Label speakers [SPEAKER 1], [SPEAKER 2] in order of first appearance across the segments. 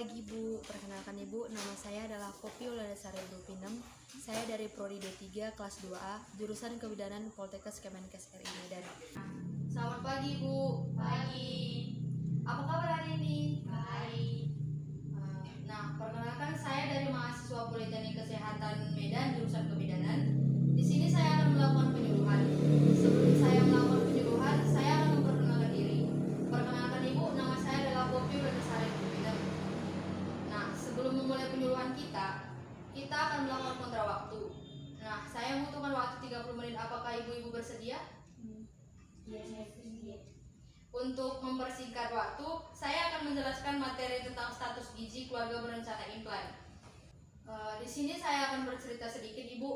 [SPEAKER 1] pagi Ibu, perkenalkan Ibu, nama saya adalah Poppy Wulandasari Rupinem. Saya dari Prodi D3 kelas 2A, jurusan Kebidanan Poltekkes Kemenkes RI Medan. Selamat pagi Ibu.
[SPEAKER 2] Pagi.
[SPEAKER 1] Apa kabar hari ini?
[SPEAKER 2] Baik.
[SPEAKER 1] Nah, perkenalkan saya dari mahasiswa Politeknik Kesehatan Medan, jurusan Kebidanan. Di sini saya akan melakukan penyuluhan. Sebelum saya melakukan penyuluhan, saya akan memperkenalkan diri. Perkenalkan Ibu, nama saya adalah Poppy Wulandasari Rupinem. Nah, sebelum memulai penyuluhan kita akan melakukan kontra waktu. Nah, saya membutuhkan waktu 30 menit. Apakah ibu-ibu bersedia?
[SPEAKER 2] Iya, saya sedia.
[SPEAKER 1] Untuk mempersingkat waktu, saya akan menjelaskan materi tentang status gizi keluarga berencana implan. Di sini saya akan bercerita sedikit, Ibu.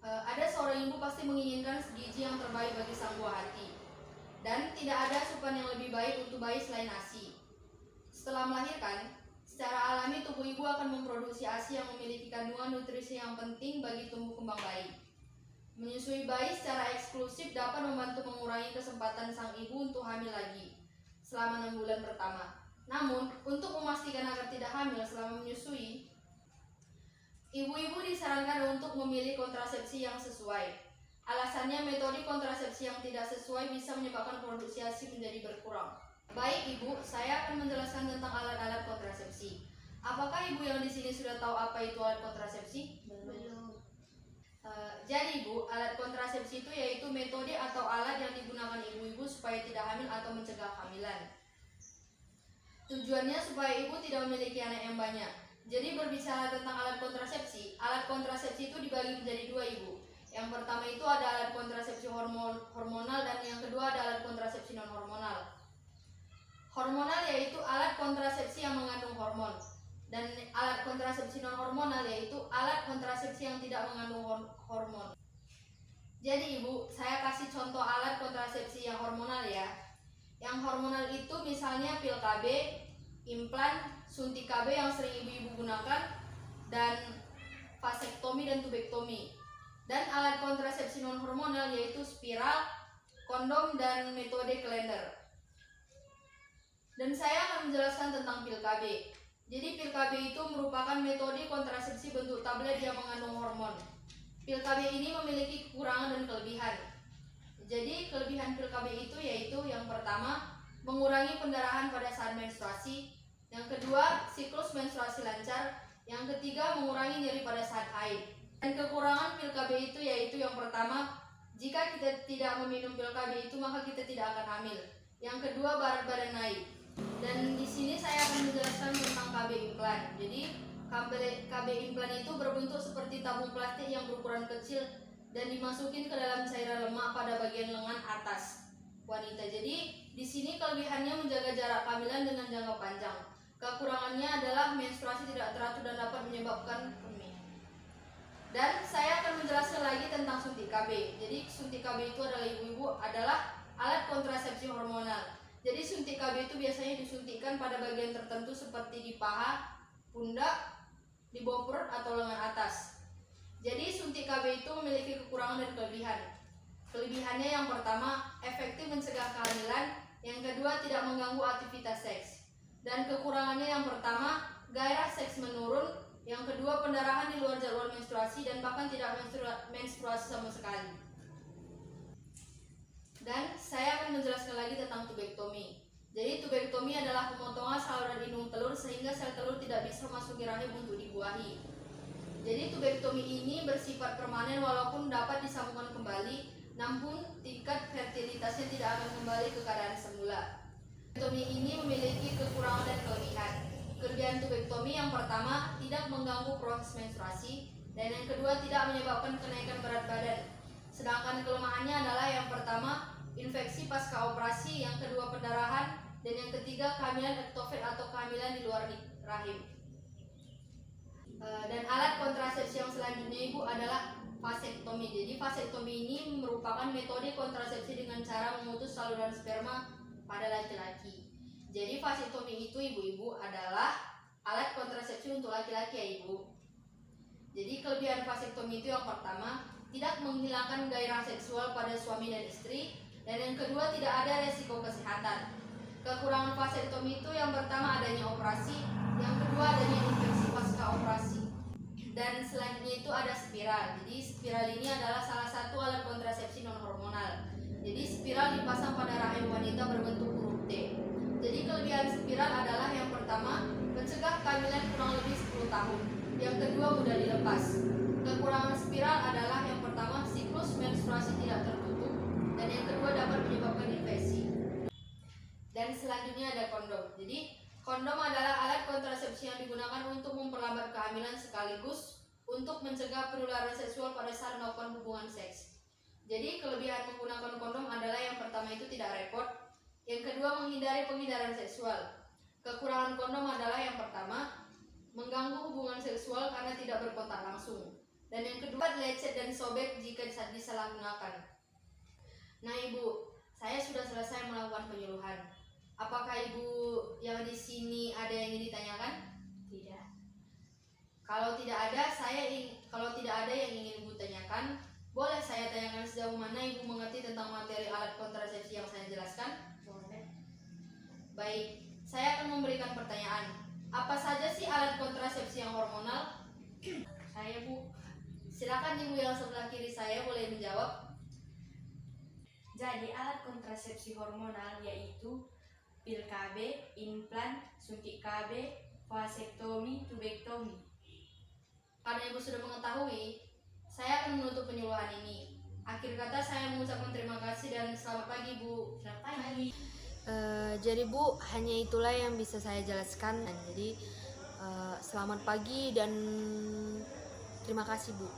[SPEAKER 1] Ada seorang ibu pasti menginginkan gizi yang terbaik bagi sang buah hati. Dan tidak ada asupan yang lebih baik untuk bayi selain ASI. Setelah melahirkan, secara alami tubuh ibu akan memproduksi ASI yang memiliki kandungan nutrisi yang penting bagi tumbuh kembang bayi. Menyusui bayi secara eksklusif dapat membantu mengurangi kesempatan sang ibu untuk hamil lagi selama 6 bulan pertama. Namun, untuk memastikan agar tidak hamil selama menyusui, ibu-ibu disarankan untuk memilih kontrasepsi yang sesuai. Alasannya, metode kontrasepsi yang tidak sesuai bisa menyebabkan produksi ASI menjadi berkurang. Baik Ibu, saya akan menjelaskan tentang alat-alat kontrasepsi. Apakah Ibu yang di sini sudah tahu apa itu alat kontrasepsi?
[SPEAKER 2] Belum.
[SPEAKER 1] Jadi Ibu, alat kontrasepsi itu yaitu metode atau alat yang digunakan ibu-ibu supaya tidak hamil atau mencegah kehamilan. Tujuannya supaya ibu tidak memiliki anak yang banyak. Jadi berbicara tentang alat kontrasepsi itu dibagi menjadi dua Ibu. Yang pertama itu ada alat kontrasepsi hormonal dan yang kedua ada alat kontrasepsi non hormonal. Hormonal yaitu alat kontrasepsi yang mengandung hormon, dan alat kontrasepsi non hormonal yaitu alat kontrasepsi yang tidak mengandung hormon. Jadi Ibu, saya kasih contoh alat kontrasepsi yang hormonal ya. Yang hormonal itu misalnya pil KB, implan, suntik KB yang sering ibu-ibu gunakan, dan vasektomi dan tubektomi. Dan alat kontrasepsi non hormonal yaitu spiral, kondom, dan metode kalender. Dan saya akan menjelaskan tentang pil KB. Jadi pil KB itu merupakan metode kontrasepsi bentuk tablet yang mengandung hormon. Pil KB ini memiliki kekurangan dan kelebihan. Jadi kelebihan pil KB itu yaitu yang pertama, mengurangi pendarahan pada saat menstruasi. Yang kedua, siklus menstruasi lancar. Yang ketiga, mengurangi nyeri pada saat haid. Dan kekurangan pil KB itu yaitu yang pertama, jika kita tidak meminum pil KB itu maka kita tidak akan hamil. Yang kedua, berat badan naik. Dan di sini saya akan menjelaskan tentang KB implan. Jadi KB implan itu berbentuk seperti tabung plastik yang berukuran kecil dan dimasukin ke dalam cairan lemak pada bagian lengan atas wanita. Jadi di sini kelebihannya menjaga jarak kehamilan dengan jangka panjang. Kekurangannya adalah menstruasi tidak teratur dan dapat menyebabkan kemih. Dan saya akan menjelaskan lagi tentang suntik KB. Jadi suntik KB itu adalah alat kontrasepsi hormonal. Jadi suntik KB itu biasanya disuntikkan pada bagian tertentu seperti di paha, pundak, di bawah perut atau lengan atas. Jadi suntik KB itu memiliki kekurangan dan kelebihan. Kelebihannya yang pertama, efektif mencegah kehamilan. Yang kedua, tidak mengganggu aktivitas seks. Dan kekurangannya yang pertama, gairah seks menurun. Yang kedua, pendarahan di luar jadwal menstruasi dan bahkan tidak menstruasi sama sekali. Dan saya akan menjelaskan lagi tentang tubektomi. Jadi tubektomi adalah pemotongan saluran indung telur sehingga sel telur tidak bisa masuk ke rahim untuk dibuahi. Jadi tubektomi ini bersifat permanen walaupun dapat disambungkan kembali, namun tingkat fertilitasnya tidak akan kembali ke keadaan semula. Tubektomi ini memiliki kekurangan dan kelebihan. Kelebihan tubektomi yang pertama, tidak mengganggu proses menstruasi, dan yang kedua tidak menyebabkan kenaikan berat badan. Sedangkan kelemahannya adalah yang pertama, infeksi pasca operasi, yang kedua pendarahan, dan yang ketiga kehamilan ektofit atau kehamilan di luar rahim. Dan alat kontrasepsi yang selanjutnya Ibu adalah vasektomi. Jadi vasektomi ini merupakan metode kontrasepsi dengan cara memutus saluran sperma pada laki-laki. Jadi vasektomi itu ibu-ibu adalah alat kontrasepsi untuk laki-laki ya Ibu. Jadi kelebihan vasektomi itu yang pertama, tidak menghilangkan gairah seksual pada suami dan istri, dan yang kedua tidak ada resiko kesehatan. Kekurangan vasektomi itu yang pertama adanya operasi, Yang kedua adanya infeksi pasca operasi. Dan selanjutnya itu ada spiral. Jadi spiral ini adalah salah satu alat kontrasepsi non hormonal. Jadi spiral dipasang pada rahim wanita berbentuk huruf T. Jadi kelebihan spiral adalah yang pertama, mencegah kehamilan kurang lebih 10 tahun. Yang kedua, mudah dilepas. Kekurangan spiral adalah yang pertama, siklus menstruasi tidak tertutup. Dan yang kedua, dapat menyebabkan infeksi. Dan selanjutnya ada kondom. Jadi kondom adalah alat kontrasepsi yang digunakan untuk memperlambat kehamilan sekaligus untuk mencegah penularan seksual pada saat melakukan hubungan seks. Jadi kelebihan menggunakan kondom adalah yang pertama itu tidak repot, yang kedua menghindari penghindaran seksual. Kekurangan kondom adalah yang pertama mengganggu hubungan seksual karena tidak berkontak langsung, dan yang kedua lecet dan sobek jika disalahgunakan. Nah Ibu, saya sudah selesai melakukan penyuluhan. Apakah Ibu yang di sini ada yang ingin ditanyakan?
[SPEAKER 2] Tidak.
[SPEAKER 1] Kalau tidak ada yang ingin Ibu tanyakan, boleh saya tanyakan sejauh mana Ibu mengerti tentang materi alat kontrasepsi yang saya jelaskan?
[SPEAKER 2] Boleh.
[SPEAKER 1] Baik, saya akan memberikan pertanyaan. Apa saja sih alat kontrasepsi yang hormonal?
[SPEAKER 2] Saya, Bu.
[SPEAKER 1] Silakan Ibu yang sebelah kiri saya boleh menjawab.
[SPEAKER 2] Jadi alat kontrasepsi hormonal yaitu pil KB, implan, suntik KB, vasektomi, tubektomi.
[SPEAKER 1] Karena Ibu sudah mengetahui, saya akan menutup penyuluhan ini. Akhir kata saya mengucapkan terima kasih dan selamat pagi Bu.
[SPEAKER 2] Selamat pagi.
[SPEAKER 3] Jadi Bu, hanya itulah yang bisa saya jelaskan. Jadi selamat pagi dan terima kasih Bu.